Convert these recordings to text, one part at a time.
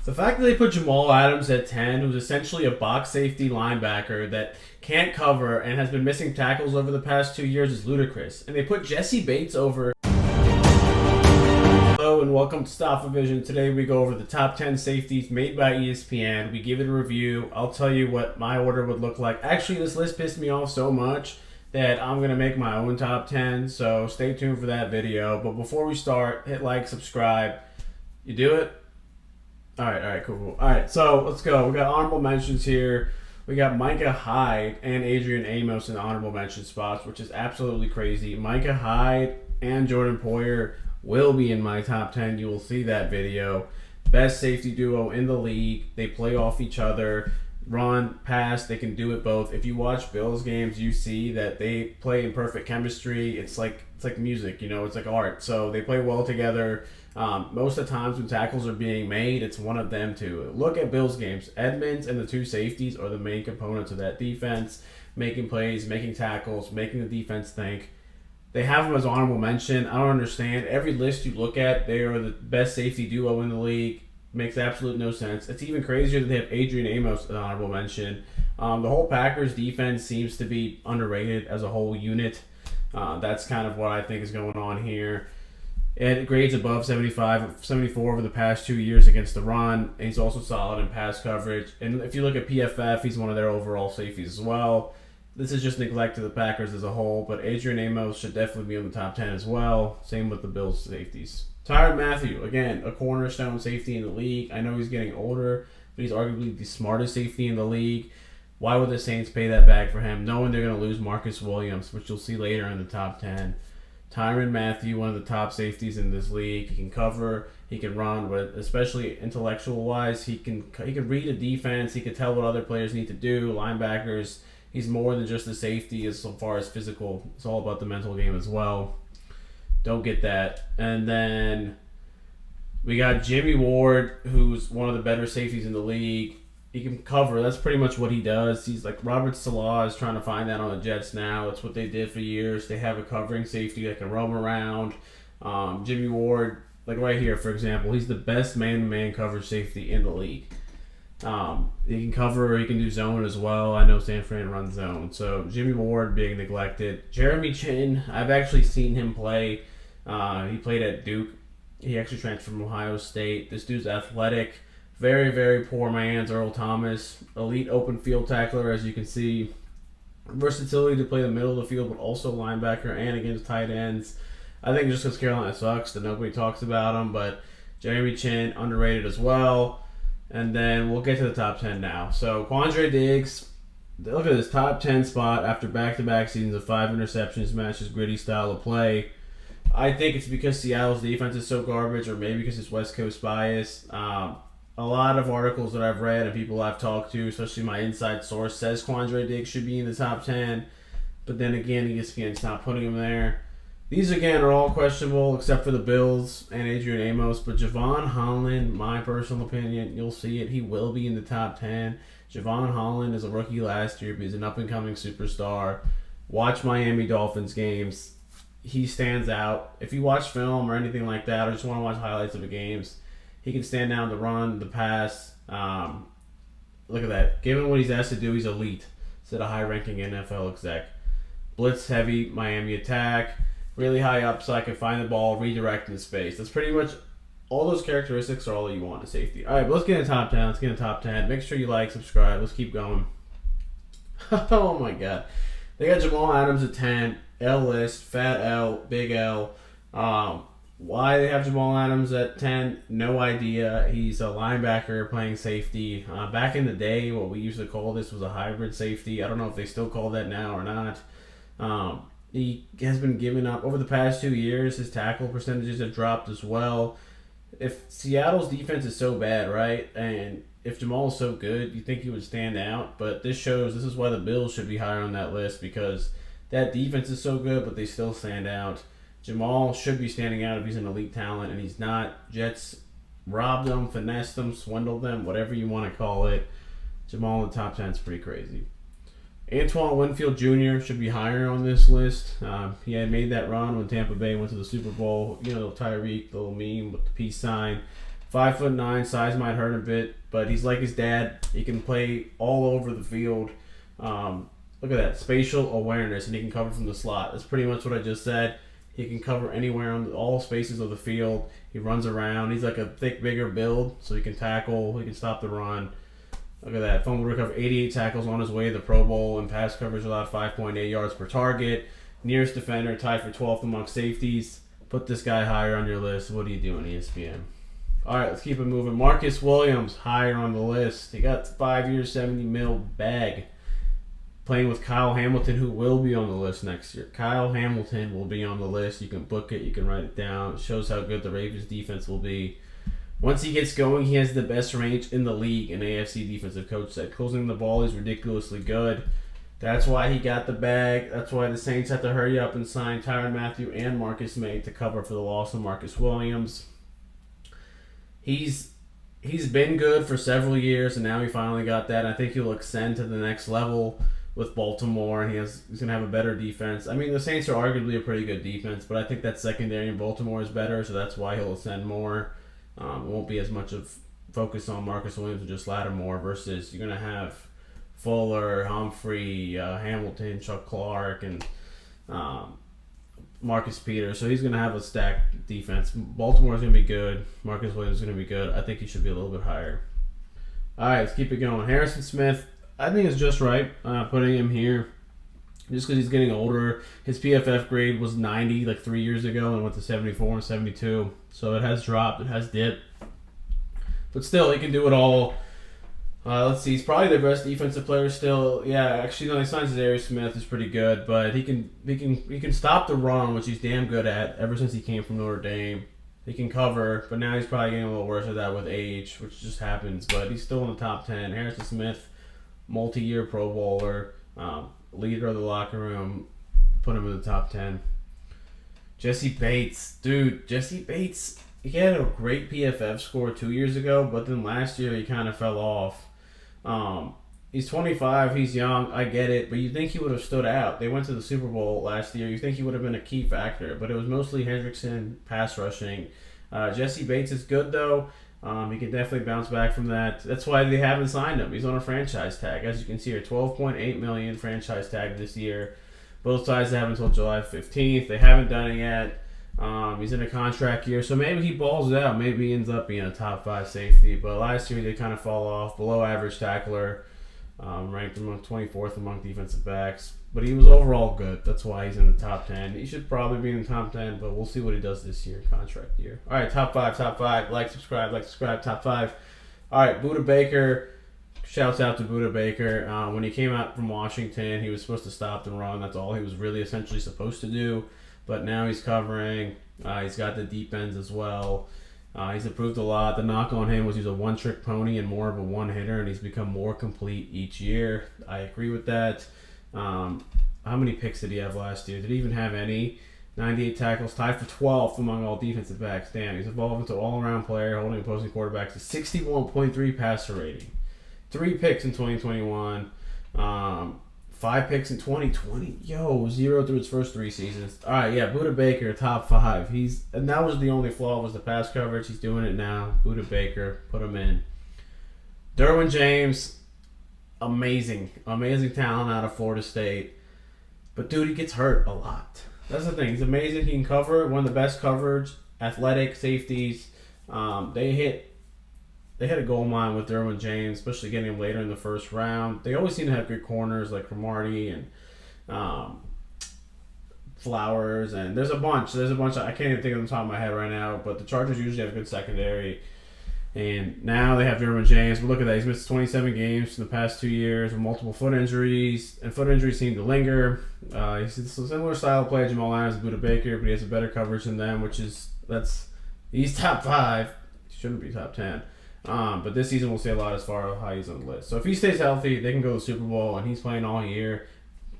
The fact that they put Jamal Adams at 10, who's essentially a box safety linebacker that can't cover and has been missing tackles over the past 2 years, is ludicrous. And they put Jesse Bates over. Hello and welcome to Stop for Vision. Today we go over the top 10 safeties made by ESPN. We give it a review. I'll tell you what my order would look like. Actually, this list pissed me off so much that I'm going to make my own top 10, so stay tuned for that video. But before we start, hit like, subscribe. You do it? Alright, cool. Alright, so let's go. We got honorable mentions here. We got Minkah Hyde and Adrian Amos in the honorable mention spots, which is absolutely crazy. Minkah Hyde and Jordan Poyer will be in my top 10. You will see that video. Best safety duo in the league. They play off each other. Run, pass, they can do it both. If you watch Bills games, you see that they play in perfect chemistry. It's like music, it's like art. So they play well together. Most of the times when tackles are being made, it's one of them two. Look at Bills games. Edmonds and the two safeties are the main components of that defense, making plays, making tackles, making the defense think. They have them as honorable mention. I don't understand. Every list you look at, they are the best safety duo in the league. Makes absolute no sense. It's even crazier that they have Adrian Amos as honorable mention. The whole Packers defense seems to be underrated as a whole unit. That's kind of what I think is going on here. It grades above 74 over the past 2 years against the run. And he's also solid in pass coverage. And if you look at PFF, he's one of their overall safeties as well. This is just neglect of the Packers as a whole, but Adrian Amos should definitely be on the top 10 as well. Same with the Bills safeties. Tyrann Mathieu, again, a cornerstone safety in the league. I know he's getting older, but he's arguably the smartest safety in the league. Why would the Saints pay that bag for him, knowing they're going to lose Marcus Williams, which you'll see later in the top 10? Tyrann Mathieu, one of the top safeties in this league. He can cover, he can run, but especially intellectual-wise, he can read a defense. He can tell what other players need to do, linebackers. He's more than just a safety as far as physical. It's all about the mental game as well. Don't get that. And then we got Jimmy Ward, who's one of the better safeties in the league. He can cover. That's pretty much what he does. He's like Robert Salah is trying to find that on the Jets now. That's what they did for years. They have a covering safety that can roam around. Jimmy Ward, like right here, for example, he's the best man-to-man coverage safety in the league. He can cover, he can do zone as well. I know San Fran runs zone. So Jimmy Ward being neglected. Jeremy Chin, I've actually seen him play. He played at Duke. He actually transferred from Ohio State. This dude's athletic. Very, very poor man's Earl Thomas. Elite open field tackler, as you can see. Versatility to play the middle of the field, but also linebacker and against tight ends. I think just because Carolina sucks that nobody talks about him, but Jeremy Chin, underrated as well. And then we'll get to the top 10 now. So Quandre Diggs, look at this top 10 spot after back-to-back seasons of 5 interceptions, matches gritty style of play. I think it's because Seattle's defense is so garbage, or maybe because it's West Coast bias. A lot of articles that I've read and people I've talked to, especially my inside source, says Quandre Diggs should be in the top 10. But then again, ESPN's not putting him there. These, again, are all questionable except for the Bills and Adrian Amos. But Javon Holland, my personal opinion, you'll see it. He will be in the top 10. Javon Holland is a rookie last year, but he's an up-and-coming superstar. Watch Miami Dolphins games. He stands out. If you watch film or anything like that, or just want to watch highlights of the games, he can stand down the run, the pass. Look at that. Given what he's asked to do, he's elite. Said a high-ranking NFL exec. Blitz-heavy Miami attack. Really high up so I can find the ball, redirect in space. That's pretty much all those characteristics are all you want in safety. All right, but let's get in top 10. Let's get in top 10. Make sure you like, subscribe. Let's keep going. Oh, my God. They got Jamal Adams at 10. L list, fat L, big L. Why they have Jamal Adams at 10, no idea. He's a linebacker playing safety. Back in the day, what we used to call this was a hybrid safety. I don't know if they still call that now or not. He has been giving up. Over the past 2 years, his tackle percentages have dropped as well. If Seattle's defense is so bad, right, and if Jamal is so good, you think he would stand out. But this is why the Bills should be higher on that list, because that defense is so good, but they still stand out. Jamal should be standing out if he's an elite talent, and he's not. Jets robbed them, finessed them, swindled them, whatever you want to call it. Jamal in the top 10 is pretty crazy. Antoine Winfield Jr. should be higher on this list. He had made that run when Tampa Bay went to the Super Bowl. Tyreek, the little meme with the peace sign. 5'9", size might hurt a bit, but he's like his dad. He can play all over the field. Look at that, spatial awareness, and he can cover from the slot. That's pretty much what I just said. He can cover anywhere on all spaces of the field. He runs around. He's like a thick, bigger build, so he can tackle. He can stop the run. Look at that. Fumble recovery, 88 tackles on his way to the Pro Bowl, and pass coverage allowed 5.8 yards per target. Nearest defender, tied for 12th among safeties. Put this guy higher on your list. What are you doing, ESPN? All right, let's keep it moving. Marcus Williams, higher on the list. He got 5 years, $70 million bag. Playing with Kyle Hamilton, who will be on the list next year. Kyle Hamilton will be on the list. You can book it. You can write it down. It shows how good the Ravens defense will be. Once he gets going, he has the best range in the league, an AFC defensive coach said. Closing the ball is ridiculously good. That's why he got the bag. That's why the Saints had to hurry up and sign Tyrann Mathieu and Marcus May to cover for the loss of Marcus Williams. He's been good for several years, and now he finally got that. I think he'll ascend to the next level with Baltimore, and he's going to have a better defense. I mean, the Saints are arguably a pretty good defense, but I think that secondary in Baltimore is better, so that's why he'll ascend more. It won't be as much of focus on Marcus Williams and just Lattimore versus you're going to have Fuller, Humphrey, Hamilton, Chuck Clark, and Marcus Peters. So he's going to have a stacked defense. Baltimore's going to be good. Marcus Williams is going to be good. I think he should be a little bit higher. All right, let's keep it going. Harrison Smith, I think it's just right putting him here just because he's getting older. His PFF grade was 90 like 3 years ago and went to 74 and 72. So it has dropped. It has dipped. But still, he can do it all. Let's see. He's probably the best defensive player still. Yeah, actually, no, he signs Darius Smith is pretty good, but he can stop the run, which he's damn good at ever since he came from Notre Dame. He can cover, but now he's probably getting a little worse at that with age, which just happens. But he's still in the top 10. Harrison Smith, multi-year Pro Bowler, leader of the locker room, put him in the top 10. Jesse Bates. Dude, Jesse Bates, he had a great PFF score 2 years ago, but then last year he kind of fell off. He's 25, he's young, I get it, but you think he would have stood out. They went to the Super Bowl last year. You think he would have been a key factor, but it was mostly Hendrickson pass rushing. Jesse Bates is good, though. He can definitely bounce back from that. That's why they haven't signed him. He's on a franchise tag. As you can see here, $12.8 million franchise tag this year. Both sides have until July 15th. They haven't done it yet. He's in a contract year, so maybe he balls out. Maybe he ends up being a top 5 safety. But last year, he did kind of fall off. Below average tackler. Ranked among 24th among defensive backs. But he was overall good. That's why he's in the top 10. He should probably be in the top 10, but we'll see what he does this year, contract year. All right, top 5. Like, subscribe, top 5. All right, Budda Baker. Shouts out to Budda Baker. When he came out from Washington, he was supposed to stop the run. That's all he was really essentially supposed to do. But now he's covering. He's got the deep ends as well. He's improved a lot. The knock on him was he's a one-trick pony and more of a one-hitter, and he's become more complete each year. I agree with that. How many picks did he have last year? Did he even have any? 98 tackles, tied for 12th among all defensive backs. Damn, he's evolved into an all-around player, holding opposing quarterbacks to 61.3 passer rating. 3 picks in 2021. 5 picks in 2020. 0 through his first 3 seasons. All right, yeah, Budda Baker, top 5. And that was the only flaw, was the pass coverage. He's doing it now. Budda Baker, put him in. Derwin James, amazing talent out of Florida State. But, dude, he gets hurt a lot. That's the thing. He's amazing. He can cover. One of the best coverage, athletic safeties. They hit a goal mine with Derwin James, especially getting him later in the first round. They always seem to have good corners like Cromartie and Flowers, and there's a bunch. I can't even think of them on the top of my head right now, but the Chargers usually have a good secondary. And now they have Derwin James. But look at that. He's missed 27 games in the past 2 years with multiple foot injuries. And foot injuries seem to linger. He's a similar style of play to Jamal Adams and Budda Baker, but he has a better coverage than them, he's top 5. He shouldn't be top 10. But this season we'll see a lot as far as how he's on the list. So if he stays healthy, they can go to the Super Bowl, and he's playing all year.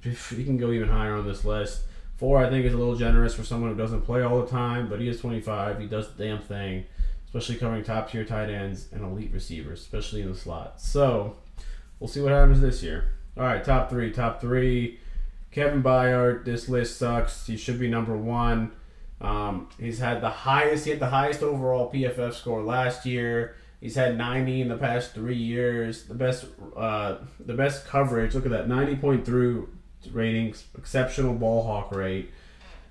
He can go even higher on this list. 4, I think, is a little generous for someone who doesn't play all the time, but he is 25. He does the damn thing, especially covering top-tier tight ends and elite receivers, especially in the slot. So we'll see what happens this year. All right, top 3. Kevin Byard, this list sucks. He should be number 1. He had the highest overall PFF score last year. He's had 90 in the past 3 years. The best coverage. Look at that, 90.3 ratings. Exceptional ball hawk rate.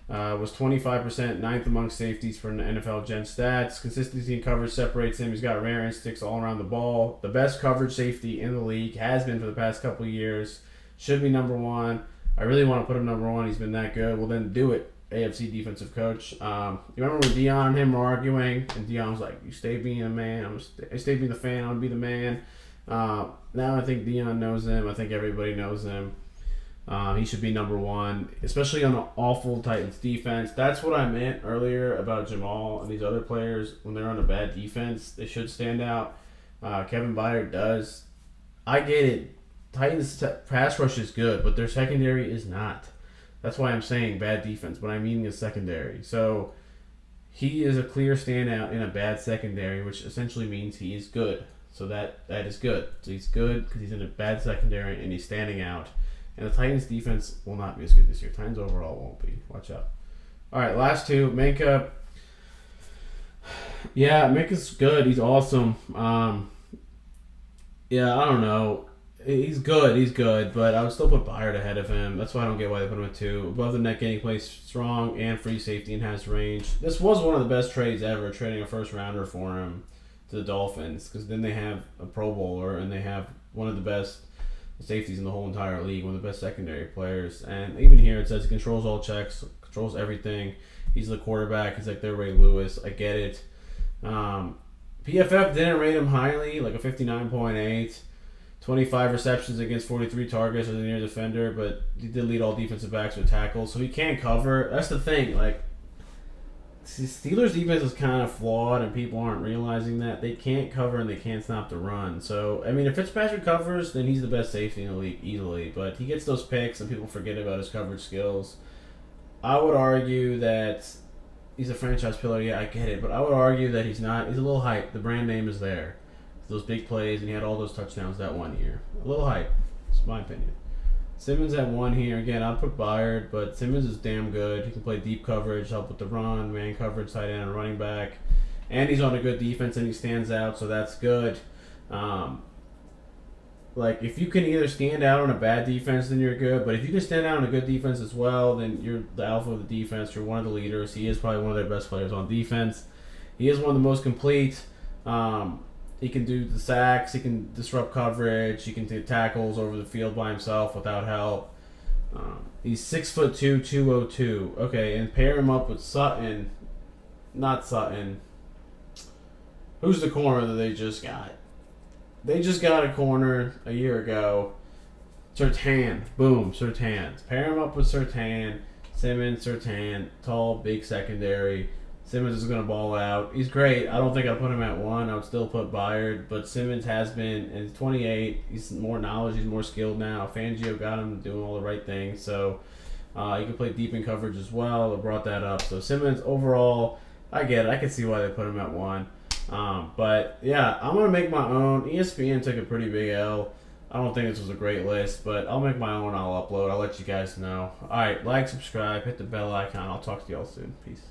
Was 25%, ninth among safeties for NFL Gen Stats. Consistency in coverage separates him. He's got rare instincts all around the ball. The best coverage safety in the league, has been for the past couple of years. Should be number one. I really want to put him number one. He's been that good. Well, then do it, AFC defensive coach. You remember when Deion and him were arguing, and Deion was like, "You stay being a man. I stay being the fan. I'm gonna be the man." Now I think Deion knows him. I think everybody knows him. He should be number one, especially on an awful Titans defense. That's what I meant earlier about Jamal and these other players. When they're on a bad defense, they should stand out. Kevin Byard does. I get it. Titans' pass rush is good, but their secondary is not. That's why I'm saying bad defense, but I mean is secondary. So he is a clear standout in a bad secondary, which essentially means he is good. So that is good. So he's good because he's in a bad secondary and he's standing out. And the Titans' defense will not be as good this year. Titans overall won't be. Watch out. All right, last two. Minkah. Yeah, Minkah's good. He's awesome. Yeah, I don't know. He's good, but I would still put Byard ahead of him. That's why I don't get why they put him at 2. Above the neck, he plays strong and free safety and has range. This was one of the best trades ever, trading a first rounder for him to the Dolphins, because then they have a Pro Bowler and they have one of the best safeties in the whole entire league, one of the best secondary players. And even here it says he controls all checks, controls everything. He's the quarterback. He's like their Ray Lewis. I get it. PFF didn't rate him highly, like a 59.8. 25 receptions against 43 targets as a near defender, but he did lead all defensive backs with tackles, so he can't cover. That's the thing. Like, Steelers' defense is kind of flawed, and people aren't realizing that. They can't cover and they can't stop the run. So, I mean, if Fitzpatrick covers, then he's the best safety in the league easily, but he gets those picks and people forget about his coverage skills. I would argue that he's a franchise pillar. Yeah, I get it, but I would argue that he's not. He's a little hyped. The brand name is there. Those big plays, and he had all those touchdowns that 1 year. A little hype. It's my opinion. Simmons at 1 here. Again, I'd put Byard, but Simmons is damn good. He can play deep coverage, help with the run, man coverage, tight end, and running back. And he's on a good defense, and he stands out, so that's good. Like, if you can either stand out on a bad defense, then you're good. But if you can stand out on a good defense as well, then you're the alpha of the defense. You're one of the leaders. He is probably one of their best players on defense. He is one of the most complete. He can do the sacks. He can disrupt coverage. He can take tackles over the field by himself without help. He's 6'2", 202. Okay, and pair him up with Sutton. Not Sutton. Who's the corner that they just got? They just got a corner a year ago. Surtain. Boom, Surtain. Pair him up with Surtain. Simmons, Surtain. Tall, big secondary. Simmons is going to ball out. He's great. I don't think I'd put him at 1. I would still put Byard. But Simmons has been, and he's 28. He's more knowledge. He's more skilled now. Fangio got him doing all the right things. So he can play deep in coverage as well. I brought that up. So Simmons, overall, I get it. I can see why they put him at 1. But, yeah, I'm going to make my own. ESPN took a pretty big L. I don't think this was a great list, but I'll make my own. I'll upload. I'll let you guys know. All right, like, subscribe, hit the bell icon. I'll talk to y'all soon. Peace.